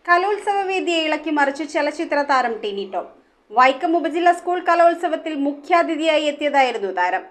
കലോത്സവ വേദിയെ ഇളക്കി മറിച്ച് ചലച്ചിത്ര താരം ടിനി ടോം. വൈക്കം ഉപജില്ലാ സ്കൂൾ കലോത്സവത്തിൽ മുഖ്യാതിഥിയായി എത്തിയതായിരുന്നു താരം.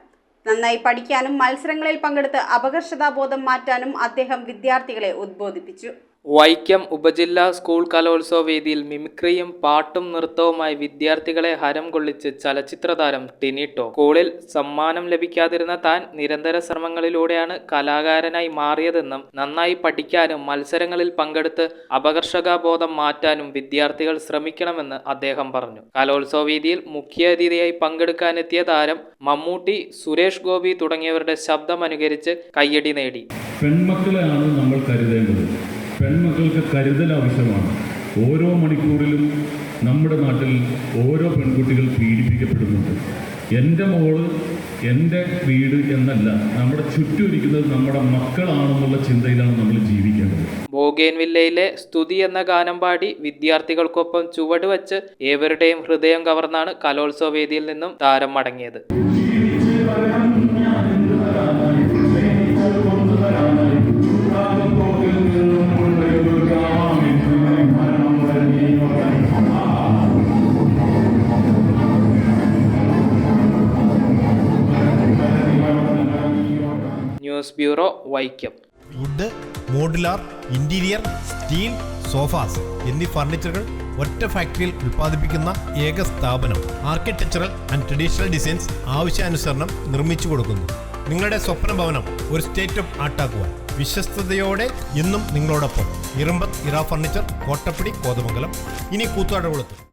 നന്നായി പഠിക്കാനും മത്സരങ്ങളിൽ പങ്കെടുത്ത് അപകർഷതാബോധം മാറ്റാനും അദ്ദേഹം വിദ്യാർത്ഥികളെ ഉദ്ബോധിപ്പിച്ചു. വൈക്കം ഉപജില്ലാ സ്കൂൾ കലോത്സവ വേദിയിൽ മിമിക്രിയും പാട്ടും നൃത്തവുമായി വിദ്യാർത്ഥികളെ ഹരം കൊള്ളിച്ച് ചലച്ചിത്ര താരം ടിനി ടോം. സ്കൂളിൽ സമ്മാനം ലഭിക്കാതിരുന്ന താൻ നിരന്തര ശ്രമങ്ങളിലൂടെയാണ് കലാകാരനായി മാറിയതെന്നും നന്നായി പഠിക്കാനും മത്സരങ്ങളിൽ പങ്കെടുത്ത് അപകർഷതാബോധം മാറ്റാനും വിദ്യാർത്ഥികൾ ശ്രമിക്കണമെന്ന് അദ്ദേഹം പറഞ്ഞു. കലോത്സവ വേദിയിൽ മുഖ്യാതിഥിയായി പങ്കെടുക്കാനെത്തിയ താരം മമ്മൂട്ടി, സുരേഷ് ഗോപി തുടങ്ങിയവരുടെ ശബ്ദമനുകരിച്ച് കയ്യടി നേടി. പെൺമക്കളെയാണ് നമ്മൾ കരുതേണ്ടത്. പെൺമക്കൾക്ക് കരുതൽ ആവശ്യമാണ്. ഓരോ മണിക്കൂറിലും നമ്മുടെ നാട്ടിൽ ഓരോ പെൺകുട്ടികൾ പീഡിപ്പിക്കപ്പെടുന്നുണ്ട്. എൻ്റെ മോള് എൻ്റെ വീട് എന്നല്ല, നമ്മുടെ ചുറ്റുമിരിക്കുന്നത് നമ്മുടെ മക്കളാണെന്നുള്ള ചിന്തയിലാണ് നമ്മൾ ജീവിക്കേണ്ടത്. ബോഗെയിൻവില്ലയിലെ സ്തുതി എന്ന ഗാനം പാടി വിദ്യാർത്ഥികൾക്കൊപ്പം ചുവട് വച്ച് ഏവരുടെയും ഹൃദയം കവർന്നാണ് കലോത്സവ വേദിയിൽ നിന്നും താരം മടങ്ങിയത്. News bureau, Vaikom. Wood, modular, interior, steel, sofas എന്നീ ഫർണിച്ചറുകൾ ഒറ്റ ഫാക്ടറിയിൽ ഉൽപ്പാദിപ്പിക്കുന്ന ഏക സ്ഥാപനം. ആർക്കിടെക്ചറൽ ആൻഡ് ട്രഡീഷണൽ ഡിസൈൻസ് ആവശ്യാനുസരണം നിർമ്മിച്ചു കൊടുക്കുന്നു. നിങ്ങളുടെ സ്വപ്ന ഭവനം ഒരു സ്റ്റേറ്റ് ഓഫ് ആർട്ടാക്കുവാൻ വിശ്വസ്തയോടെ എന്നും നിങ്ങളോടൊപ്പം. ഇറമ്പത്ത് ഇറ ഫർണിച്ചർ, കോട്ടപ്പടി, കോതമംഗലം. ഇനി കൂത്താട്ടുകുളത്ത്.